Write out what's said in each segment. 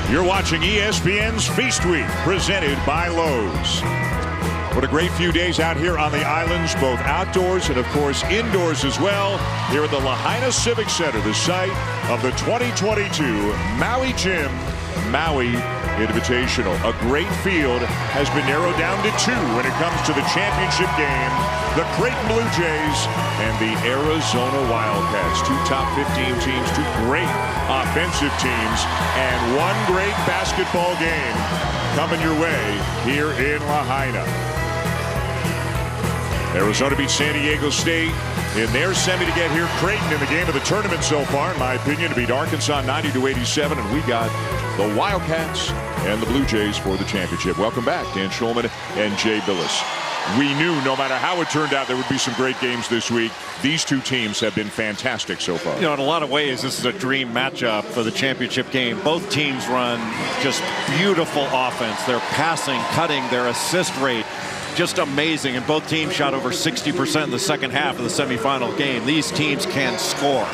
You're watching ESPN's Feast Week, presented by Lowe's. What a great few days out here on the islands, both outdoors and, of course, indoors as well, here at the Lahaina Civic Center, the site of the 2022 Maui Gym Maui Invitational. A great field has been narrowed down to two when it comes to the championship game. The Creighton Blue Jays and the Arizona Wildcats. Two top 15 teams, two great offensive teams, and one great basketball game coming your way here in Lahaina. Arizona beat San Diego State in their semi to get here. Creighton in the game of the tournament so far, in my opinion, to beat Arkansas 90-87. And we got the Wildcats and the Blue Jays for the championship. Welcome back, Dan Schulman and Jay Billis. We knew no matter how it turned out, there would be some great games this week. These two teams have been fantastic so far. You know, in a lot of ways, this is a dream matchup for the championship game. Both teams run just beautiful offense. Their passing, cutting, their assist rate, just amazing. And both teams shot over 60% in the second half of the semifinal game. These teams can score.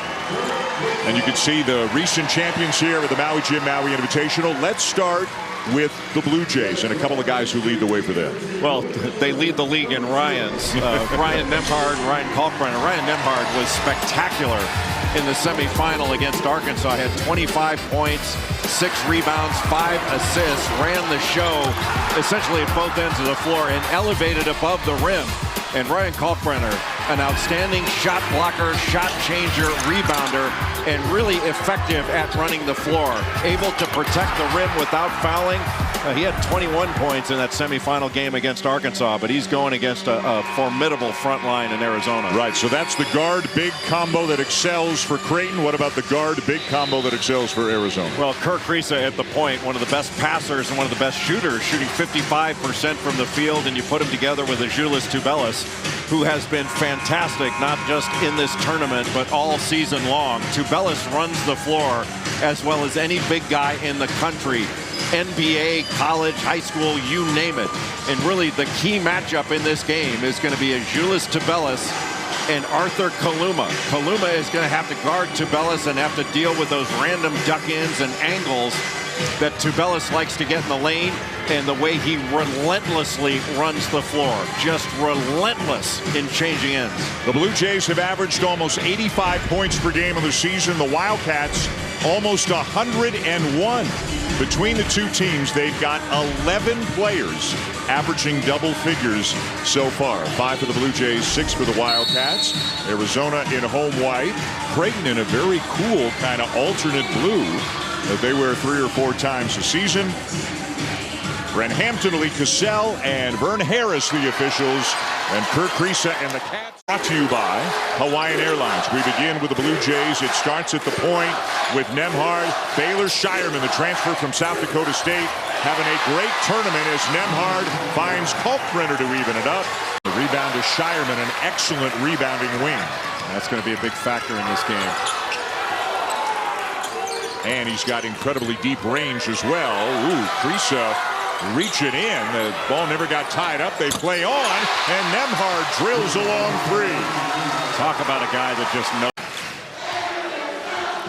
And you can see the recent champions here at the Maui Gym Maui Invitational. Let's start with the Blue Jays and a couple of guys who lead the way for them. Well, they lead the league in Ryans. Ryan Nembhard and Ryan Kalkbrenner. Ryan Nembhard was spectacular in the semifinal against Arkansas. Had 25 points, 6 rebounds, 5 assists, ran the show essentially at both ends of the floor and elevated above the rim. And Ryan Kalkbrenner, an outstanding shot blocker, shot changer, rebounder, and really effective at running the floor. Able to protect the rim without fouling. He had 21 points in that semifinal game against Arkansas, but he's going against a formidable front line in Arizona. Right, so that's the guard-big combo that excels for Creighton. What about the guard-big combo that excels for Arizona? Well, Kirk Risa at the point, one of the best passers and one of the best shooters, shooting 55% from the field, and you put him together with Azuolas Tubelis, who has been fantastic, not just in this tournament, but all season long. Tubelis runs the floor as well as any big guy in the country. NBA, college, high school, you name it. And really the key matchup in this game is going to be Azuolas Tubelis and Arthur Kaluma. Kaluma is going to have to guard Tubelis and have to deal with those random duck-ins and angles that Tubelis likes to get in the lane, and the way he relentlessly runs the floor. Just relentless in changing ends. The Blue Jays have averaged almost 85 points per game in the season. The Wildcats almost 101. Between the two teams, they've got 11 players averaging double figures so far. 5 for the Blue Jays, 6 for the Wildcats. Arizona in home white. Creighton in a very cool kind of alternate blue that they wear 3 or 4 times a season. Brent Hampton, Lee Cassell, and Vern Harris, the officials, and Kirk Risa and the Cats. Brought to you by Hawaiian Airlines. We begin with the Blue Jays. It starts at the point with Nembhard. Baylor Shireman, the transfer from South Dakota State, having a great tournament as Nembhard finds Kalkbrenner to even it up. The rebound to Shireman, an excellent rebounding wing. That's going to be a big factor in this game. And he's got incredibly deep range as well. Ooh, Risa reaching in. The ball never got tied up. They play on, and Nembhard drills a long 3. Talk about a guy that just knows.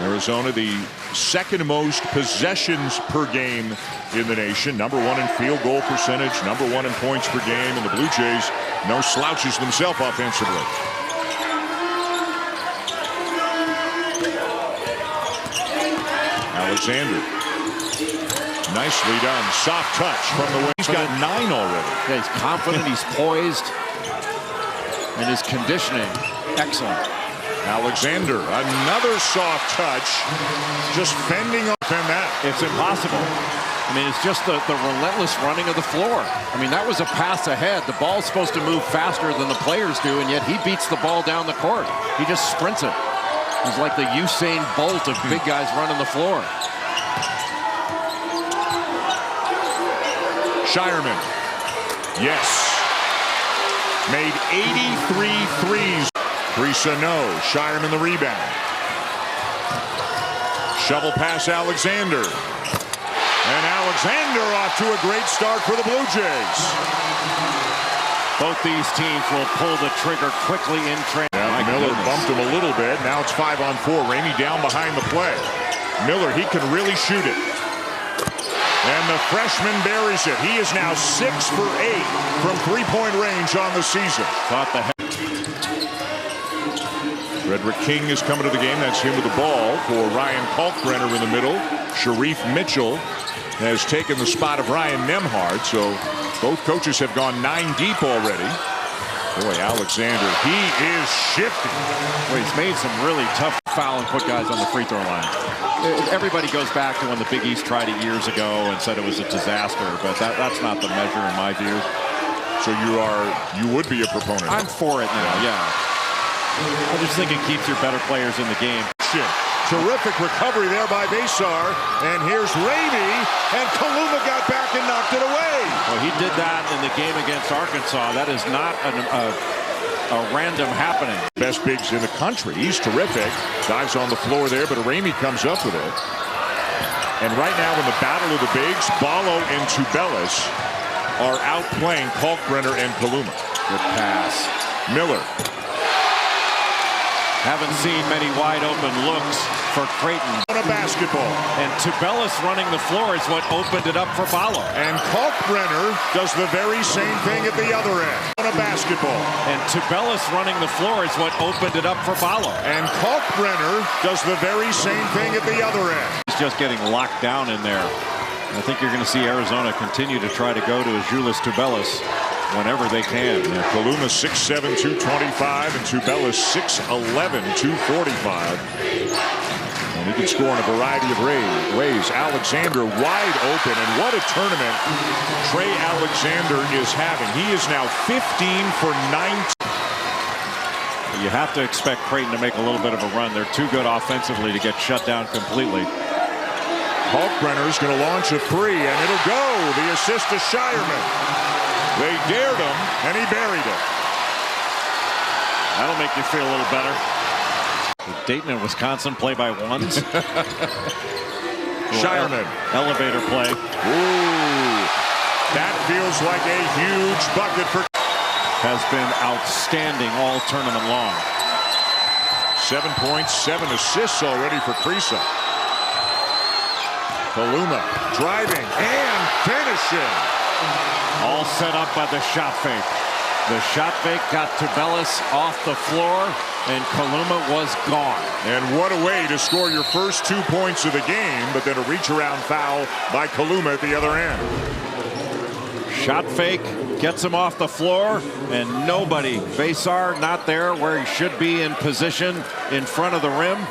Arizona, the second most possessions per game in the nation. Number 1 in field goal percentage. Number 1 in points per game. And the Blue Jays, no slouches themselves offensively. Alexander. Nicely done. Soft touch from the wing. He's got 9 already. Yeah, he's confident. He's poised. And his conditioning, excellent. Alexander, another soft touch. Just fending off that. It's impossible. I mean, it's just the relentless running of the floor. I mean, that was a pass ahead. The ball's supposed to move faster than the players do, and yet he beats the ball down the court. He just sprints it. He's like the Usain Bolt of big guys running the floor. Shireman. Yes. Made 83 threes. Risa no. Shireman the rebound. Shovel pass Alexander. And Alexander off to a great start for the Blue Jays. Both these teams will pull the trigger quickly in transition. Yeah, Miller bumped him a little bit. Now it's 5-on-4. Ramey down behind the play. Miller, he can really shoot it. And the freshman buries it. He is now 6 for 8 from three-point range on the season. Frederick King is coming to the game. That's him with the ball for Ryan Kalkbrenner in the middle. Sharif Mitchell has taken the spot of Ryan Nembhard. So both coaches have gone 9 deep already. Boy, Alexander, he is shifting. Well, he's made some really tough foul and put guys on the free throw line. Everybody goes back to when the Big East tried it years ago and said it was a disaster, but that's not the measure in my view. So you would be a proponent. I'm for it now, yeah. I just think it keeps your better players in the game. Terrific recovery there by Besar. And here's Ramey. And Kaluma got back and knocked it away. Well, he did that in the game against Arkansas. That is not a random happening. Best bigs in the country. He's terrific. Dives on the floor there, but Ramey comes up with it. And right now in the battle of the bigs, Ballo and Tubelis are outplaying Kalkbrenner and Kaluma. Good pass. Miller. Haven't seen many wide open looks for Creighton. On a basketball. And Tubelis running the floor is what opened it up for Ballo. And Kalkbrenner does the very same thing at the other end. On a basketball. And Tubelis running the floor is what opened it up for Ballo. And Kalkbrenner does the very same thing at the other end. He's just getting locked down in there. I think you're going to see Arizona continue to try to go to Julius Tubelis whenever they can. Yeah, Kaluma 6'7", 225, and Tubelis 6'11", 245. And he can score in a variety of ways. Alexander wide open, and what a tournament Trey Alexander is having. He is now 15 for 19. You have to expect Creighton to make a little bit of a run. They're too good offensively to get shut down completely. Kalkbrenner is going to launch a three, and it'll go. The assist to Shireman. They dared him, and he buried it. That'll make you feel a little better. Dayton and Wisconsin play by ones. Shireman. Elevator play. Ooh. That feels like a huge bucket for... Has been outstanding all tournament long. 7 points, 7 assists already for Kriisa. Kaluma driving and finishing. All set up by the shot fake. The shot fake got Tubelis off the floor, and Kaluma was gone. And what a way to score your first 2 points of the game, but then a reach-around foul by Kaluma at the other end. Shot fake gets him off the floor, and nobody, Besar, not there where he should be in position in front of the rim,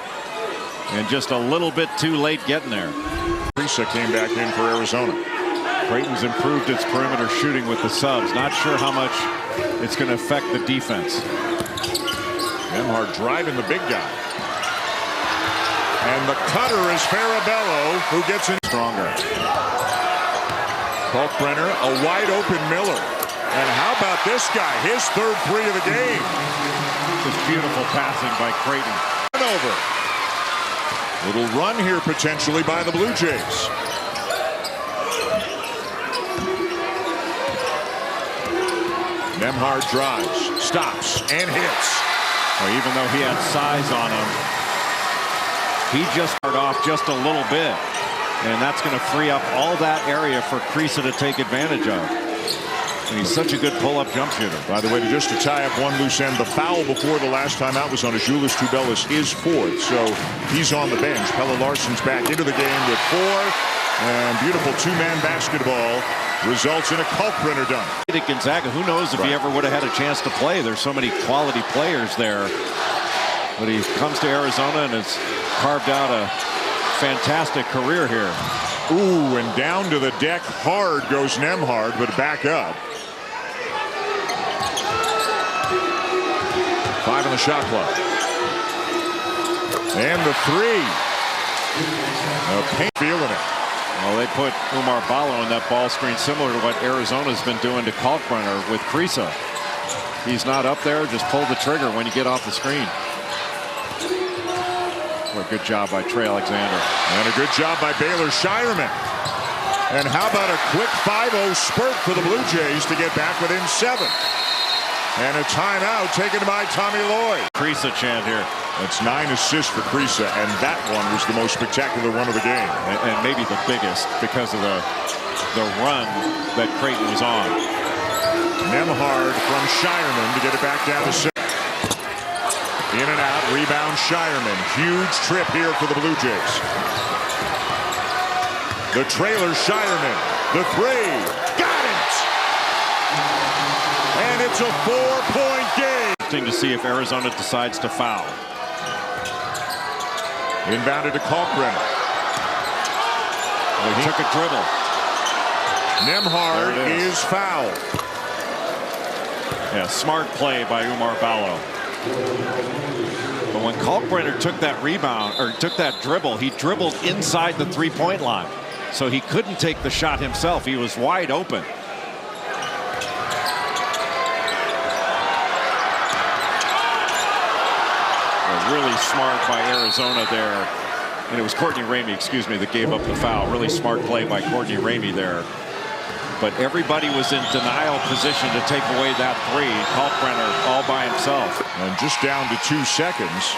and just a little bit too late getting there. Kriisa came back in for Arizona. Creighton's improved its perimeter shooting with the subs. Not sure how much it's going to affect the defense. Nembhard driving the big guy. And the cutter is Farabello, who gets in stronger. Kalkbrenner, a wide open Miller. And how about this guy? His third three of the game. Just beautiful passing by Creighton. Over. Little run here potentially by the Blue Jays. Nembhard drives, stops, and hits. Well, even though he had size on him, he just started off just a little bit. And that's going to free up all that area for Kriisa to take advantage of. And he's such a good pull-up jump shooter. By the way, just to tie up one loose end, the foul before the last time out was on Julius Tubelis, his fourth. So he's on the bench. Pelle Larsson's back into the game with 4. And beautiful two-man basketball results in a Kalkbrenner dunk. At Gonzaga, who knows if he ever would have had a chance to play. There's so many quality players there. But he comes to Arizona and has carved out a fantastic career here. Ooh, and down to the deck hard goes Nembhard, but back up. 5 on the shot clock. And the 3. Paint feeling it. Well, they put Oumar Ballo in that ball screen, similar to what Arizona's been doing to Kalkbrenner with Kriisa. He's not up there, just pull the trigger when you get off the screen. Well, good job by Trey Alexander. And a good job by Baylor Shireman. And how about a quick 5-0 spurt for the Blue Jays to get back within 7. And a timeout taken by Tommy Lloyd. Kriisa chant here. That's 9 assists for Kriisa, and that one was the most spectacular one of the game. And maybe the biggest because of the run that Creighton was on. Nembhard from Shireman to get it back down to 6. In and out, rebound Shireman. Huge trip here for the Blue Jays. The trailer Shireman. The three. Got it! And it's a 4-point game. Interesting to see if Arizona decides to foul. Inbounded to Kalkbrenner. He took a dribble. Nembhard is fouled. Yeah, smart play by Oumar Ballo. But when Kalkbrenner took that rebound, or took that dribble, he dribbled inside the three-point line. So he couldn't take the shot himself. He was wide open. Really smart by Arizona there. And it was Courtney Ramey, excuse me, that gave up the foul. Really smart play by Courtney Ramey there. But everybody was in denial position to take away that three. Kalkbrenner all by himself. And just down to 2 seconds.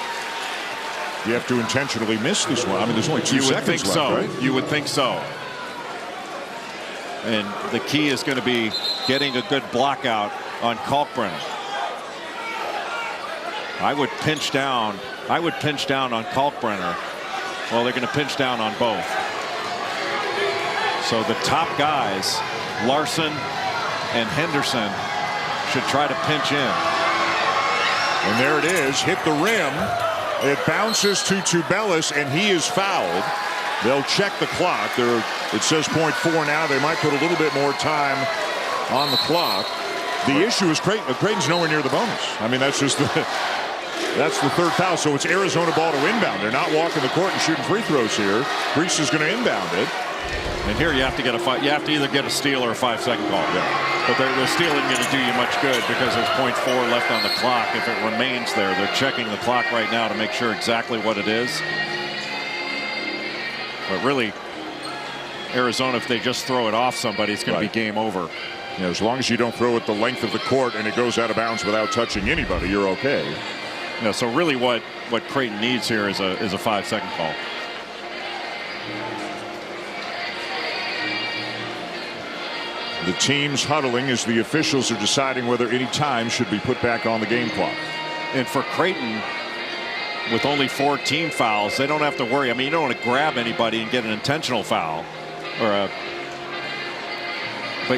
You have to intentionally miss this one. I mean, there's only 2 seconds left, right? You would think so. And the key is going to be getting a good block out on Kalkbrenner. I would pinch down on Kalkbrenner. Well, they're going to pinch down on both. So the top guys, Larson and Henderson, should try to pinch in. And there it is, hit the rim. It bounces to Tubelis, and he is fouled. They'll check the clock. It says .4 now. They might put a little bit more time on the clock. The issue is Creighton's nowhere near the bonus. I mean, that's just that's the third foul. So it's Arizona ball to inbound. They're not walking the court and shooting free throws here. Grease is going to inbound it. And here you have to get you have to either get a steal or a 5-second call. Yeah. But the steal isn't going to do you much good because there's .4 left on the clock. If it remains there, they're checking the clock right now to make sure exactly what it is. But really, Arizona, if they just throw it off somebody, it's going to be game over. Yeah, as long as you don't throw it the length of the court and it goes out of bounds without touching anybody, you're okay. Yeah, so really what Creighton needs here is a 5-second call. The teams huddling as the officials are deciding whether any time should be put back on the game clock. And for Creighton, with only 4 team fouls, they don't have to worry. I mean, you don't want to grab anybody and get an intentional foul, but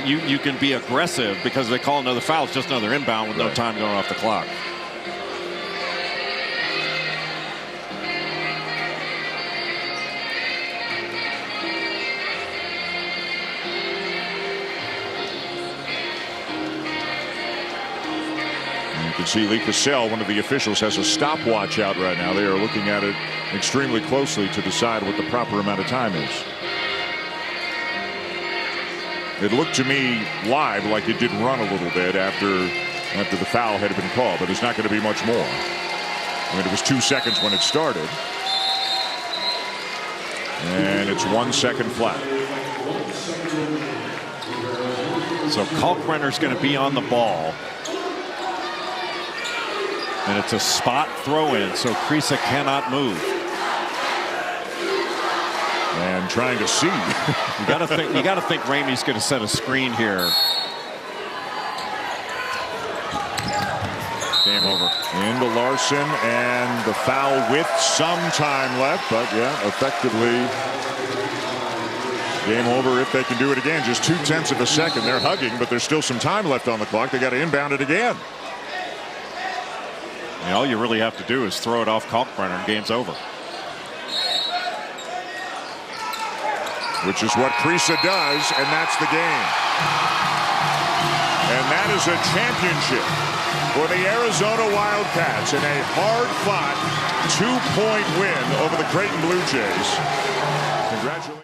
you can be aggressive because they call another foul. It's just another inbound with no time going off the clock. You can see Lee Cassell, one of the officials, has a stopwatch out right now. They are looking at it extremely closely to decide what the proper amount of time is. It looked to me live like it did run a little bit after the foul had been called, but it's not going to be much more. I mean, it was 2 seconds when it started. And it's 1 second flat. So Kalkbrenner's going to be on the ball. And it's a spot throw-in, so Kriisa cannot move. And trying to see. You got to think Ramey's going to set a screen here. Game over. Into Larson, and the foul with some time left, but yeah, effectively game over if they can do it again. Just 0.2 of a second. They're hugging, but there's still some time left on the clock. They got to inbound it again. And all you really have to do is throw it off Kalkbrenner and game's over. Which is what Kriisa does, and that's the game. And that is a championship for the Arizona Wildcats in a hard-fought 2-point win over the Creighton Blue Jays. Congratulations.